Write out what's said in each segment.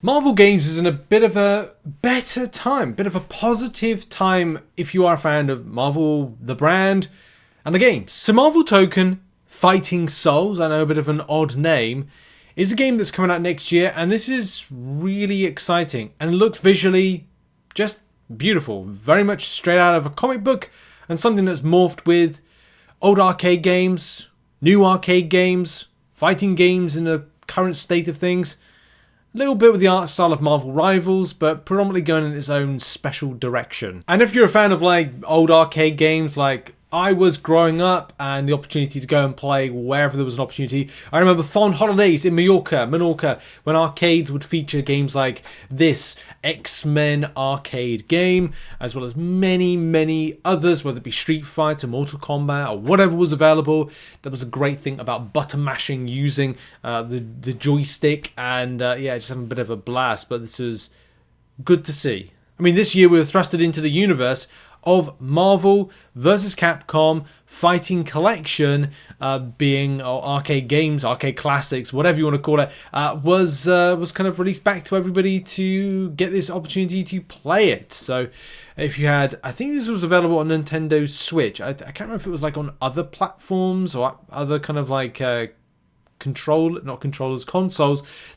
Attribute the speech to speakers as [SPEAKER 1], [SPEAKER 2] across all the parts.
[SPEAKER 1] Marvel Games is in a bit of a better time, bit of a positive time if you are a fan of Marvel, the brand, and the games. So Marvel Token Fighting Souls, I know a bit of an odd name, is a game that's coming out next year, and this is really exciting. And it looks visually just beautiful, very much straight out of a comic book, and something that's morphed with old arcade games, new arcade games, fighting games in the current state of things. A little bit with the art style of Marvel Rivals, but predominantly going in its own special direction. And if you're a fan of like old arcade games like I was growing up and the opportunity to go and play wherever there was an opportunity. I remember fond holidays in Minorca, when arcades would feature games like this X-Men arcade game, as well as many, many others, whether it be Street Fighter, Mortal Kombat, or whatever was available. That was a great thing about button mashing using the joystick, and yeah, just having a bit of a blast. But this was good to see. I mean, this year we were thrusted into the universe of Marvel vs. Capcom Fighting Collection, being arcade games, arcade classics, whatever you want to call it, was kind of released back to everybody to get this opportunity to play it. So if you had, I think this was available on Nintendo Switch. I can't remember if it was like on other platforms or other kind of like consoles,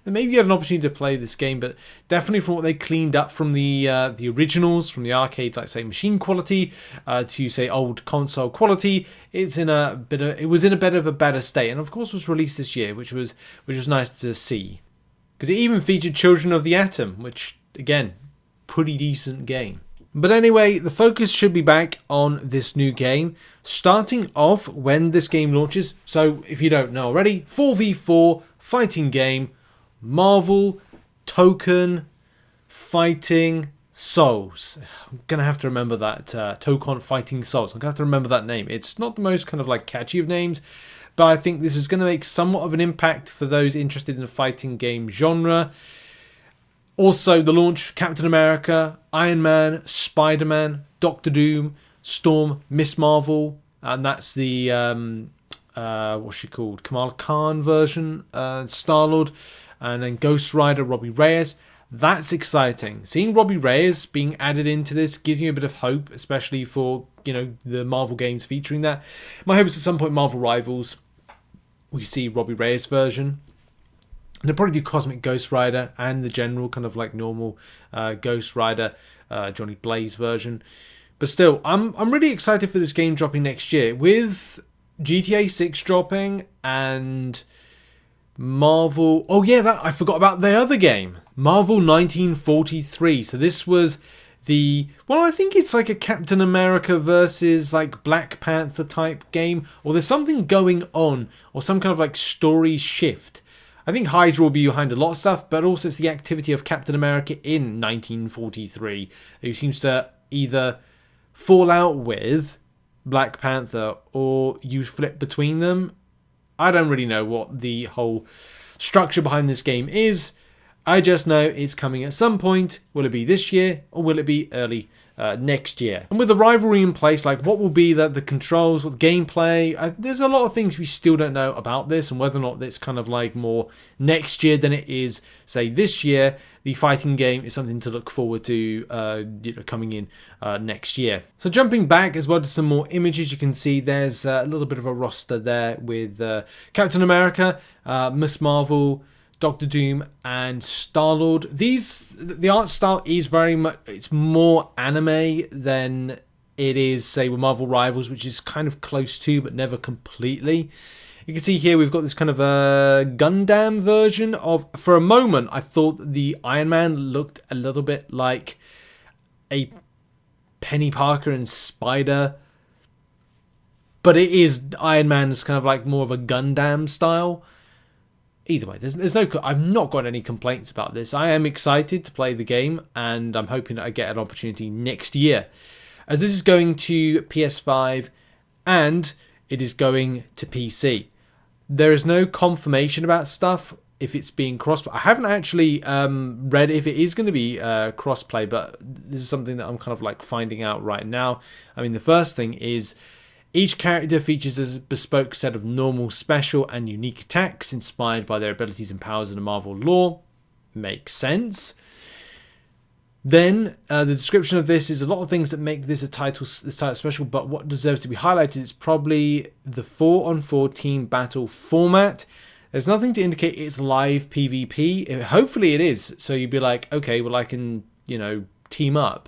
[SPEAKER 1] then maybe you had an opportunity to play this game. But definitely from what they cleaned up from the originals, from the arcade, like say machine quality to say old console quality, it was in a bit of a better state, and of course was released this year, which was nice to see, because it even featured Children of the Atom, which again, pretty decent game. But anyway, the focus should be back on this new game, starting off when this game launches. So if you don't know already, 4v4 fighting game, Marvel Token Fighting Souls. I'm going to have to remember that, Token Fighting Souls. I'm going to have to remember that name. It's not the most kind of like catchy of names, but I think this is going to make somewhat of an impact for those interested in the fighting game genre. Also, the launch, Captain America, Iron Man, Spider-Man, Doctor Doom, Storm, Miss Marvel, and that's the, what's she called? Kamala Khan version, Star-Lord, and then Ghost Rider, Robbie Reyes. That's exciting. Seeing Robbie Reyes being added into this gives me a bit of hope, especially for, you know, the Marvel games featuring that. My hope is at some point Marvel Rivals, we see Robbie Reyes version. And they'll probably do Cosmic Ghost Rider and the general kind of like normal Ghost Rider, Johnny Blaze version. But still, I'm really excited for this game dropping next year. With GTA 6 dropping and Marvel... Oh yeah, I forgot about the other game. Marvel 1943. So this was the... Well, I think it's like a Captain America versus like Black Panther type game. Or there's something going on. Or some kind of like story shift. I think Hydra will be behind a lot of stuff, but also it's the activity of Captain America in 1943, who seems to either fall out with Black Panther or you flip between them. I don't really know what the whole structure behind this game is. I just know it's coming at some point. Will it be this year or will it be early next year? And with the rivalry in place, like what will be the controls, what the gameplay, there's a lot of things we still don't know about this, and whether or not it's kind of like more next year than it is, say, this year. The fighting game is something to look forward to coming in next year. So jumping back as well to some more images, you can see there's a little bit of a roster there with Captain America, Miss Marvel, Doctor Doom, and Star-Lord. The art style is very much, it's more anime than it is, say, with Marvel Rivals, which is kind of close to, but never completely. You can see here we've got this kind of a Gundam version of, for a moment, I thought the Iron Man looked a little bit like a Penny Parker and Spider, but it is Iron Man's kind of like more of a Gundam style. Either way, I've not got any complaints about this. I am excited to play the game, and I'm hoping that I get an opportunity next year, as this is going to PS5 and it is going to PC. There is no confirmation about stuff if it's being cross. I haven't actually read if it is going to be crossplay, but this is something that I'm kind of like finding out right now. I mean, the first thing is, each character features a bespoke set of normal, special, and unique attacks inspired by their abilities and powers in the Marvel lore. makes sense. Then the description of this is a lot of things that make this title special, but what deserves to be highlighted is probably the 4-on-4 team battle format. There's nothing to indicate it's live PvP. Hopefully it is, so you'd be like, okay, well I can, you know, team up.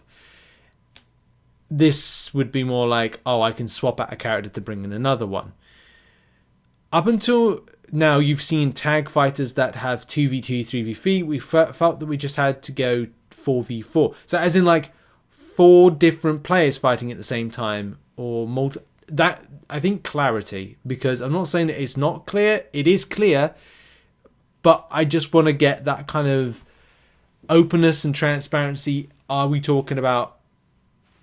[SPEAKER 1] This would be more like, oh, I can swap out a character to bring in another one. Up until now, you've seen tag fighters that have 2v2, 3v3. We felt that we just had to go 4v4. So as in like 4 different players fighting at the same time, or that, I think, clarity, because I'm not saying that it's not clear. It is clear, but I just want to get that kind of openness and transparency. Are we talking about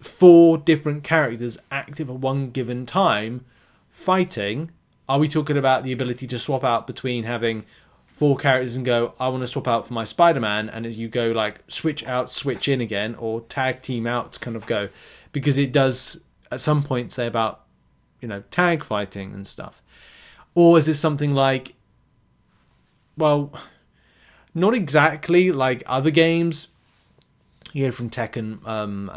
[SPEAKER 1] 4 different characters active at one given time fighting? Are we talking about the ability to swap out between having 4 characters and go, I want to swap out for my Spider-Man, and as you go like switch out, switch in again, or tag team out to kind of go, because it does at some point say about, you know, tag fighting and stuff. Or is this something like, well, not exactly like other games, you know, from Tekken. I'm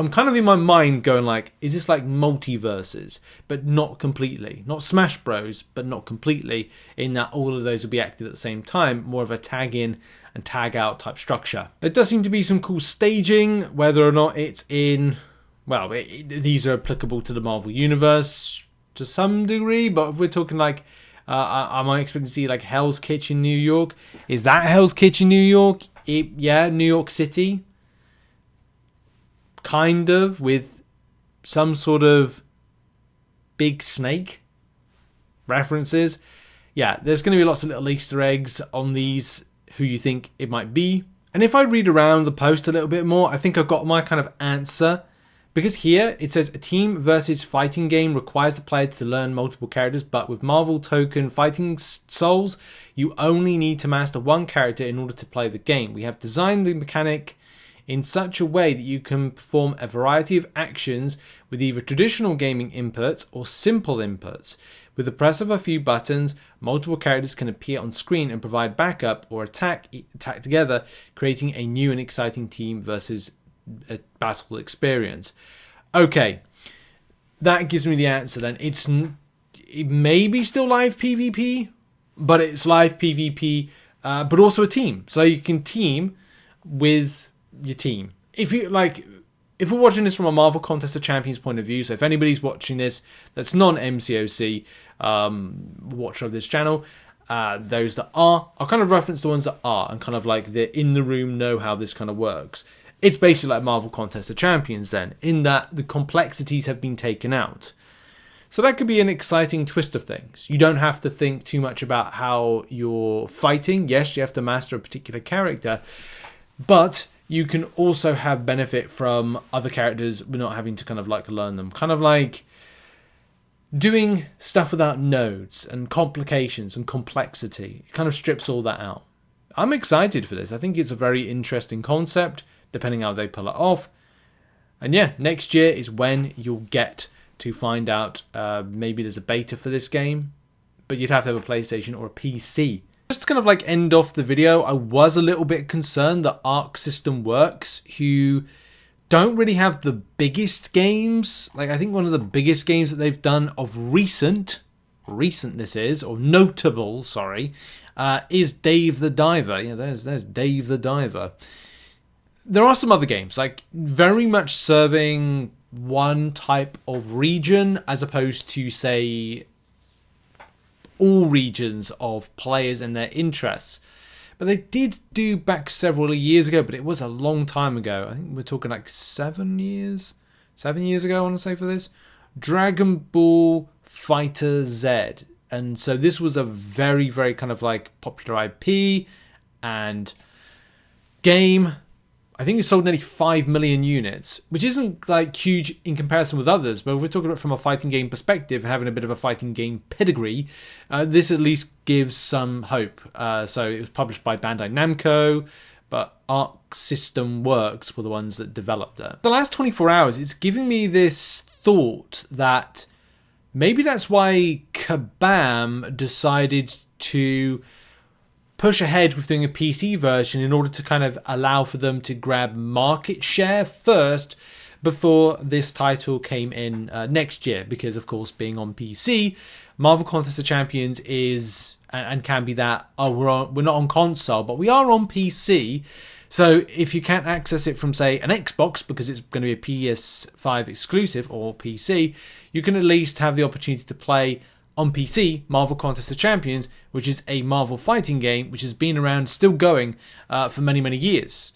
[SPEAKER 1] kind of in my mind going like, is this like multiverses, but not completely, not Smash Bros, but not completely, in that all of those will be active at the same time, more of a tag in and tag out type structure. There does seem to be some cool staging, whether or not it's in, well, these are applicable to the Marvel Universe to some degree, but if we're talking like, am I expecting to see like Hell's Kitchen New York? Is that Hell's Kitchen New York? Yeah, New York City. Kind of, with some sort of big snake references. Yeah, there's going to be lots of little Easter eggs on these, who you think it might be. And if I read around the post a little bit more, I think I've got my kind of answer. Because here it says a team versus fighting game requires the player to learn multiple characters, but with Marvel Token Fighting Souls, you only need to master one character in order to play the game. We have designed the mechanic in such a way that you can perform a variety of actions with either traditional gaming inputs or simple inputs. With the press of a few buttons, multiple characters can appear on screen and provide backup or attack together, creating a new and exciting team versus a battle experience. Okay, that gives me the answer then. It may be still live PvP, but it's live PvP, but also a team. So you can team with your team. If we're watching this from a Marvel Contest of Champions point of view, so if anybody's watching this that's non-MCOC watcher of this channel, those that are, I'll kind of reference the ones that are, and kind of like they're in the room, know how this kind of works. It's basically like Marvel Contest of Champions then, in that the complexities have been taken out. So that could be an exciting twist of things. You don't have to think too much about how you're fighting. Yes, you have to master a particular character, but you can also have benefit from other characters not having to kind of like learn them. Kind of like doing stuff without nodes and complications and complexity. It kind of strips all that out. I'm excited for this. I think it's a very interesting concept, depending how they pull it off. And yeah, next year is when you'll get to find out. Maybe there's a beta for this game, but you'd have to have a PlayStation or a PC. Just to kind of like end off the video, I was a little bit concerned that Arc System Works, who don't really have the biggest games, like I think one of the biggest games that they've done of recent this is, or notable, sorry, is Dave the Diver. Yeah, there's Dave the Diver. There are some other games, like very much serving one type of region as opposed to, say, all regions of players and their interests. But they did do back several years ago, but it was a long time ago. I think we're talking like 7 years? 7 years ago, I want to say, for this. Dragon Ball Fighter Z. And so this was a very, very kind of like popular IP and game. I think it sold nearly 5 million units, which isn't like huge in comparison with others, but if we're talking about from a fighting game perspective and having a bit of a fighting game pedigree, this at least gives some hope. So it was published by Bandai Namco, but Arc System Works were the ones that developed it. The last 24 hours, it's giving me this thought that maybe that's why Kabam decided to push ahead with doing a PC version in order to kind of allow for them to grab market share first before this title came in next year, because of course being on PC, Marvel Contest of Champions is and can be that, oh, we're not on console, but we are on PC. So if you can't access it from, say, an Xbox because it's going to be a PS5 exclusive or PC, you can at least have the opportunity to play on PC Marvel Contest of Champions, which is a Marvel fighting game which has been around, still going for many, many years.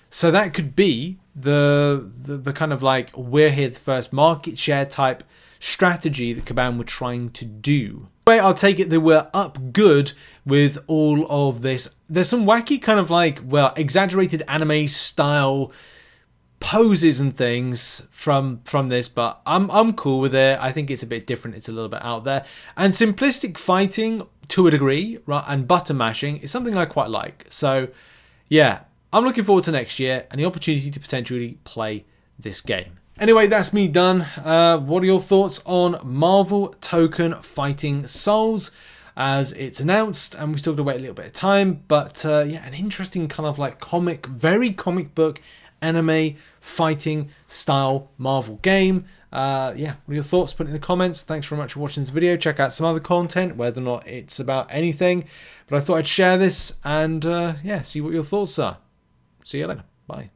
[SPEAKER 1] So that could be the kind of like we're here first market share type strategy that Kabam were trying to do. Anyway, I'll take it that we're up good with all of this. There's some wacky kind of like, well, exaggerated anime style poses and things from this, but I'm cool with it. I think it's a bit different. It's a little bit out there. And simplistic fighting to a degree, right, and button mashing is something I quite like. So yeah, I'm looking forward to next year and the opportunity to potentially play this game. Anyway, that's me done. What are your thoughts on Marvel Token Fighting Souls as it's announced? And we still have to wait a little bit of time, but yeah, an interesting kind of like very comic book anime fighting style Marvel game. Yeah, what are your thoughts? Put it in the comments. Thanks very much for watching this video. Check out some other content, whether or not it's about anything, but I thought I'd share this and yeah, see what your thoughts are. See you later. Bye.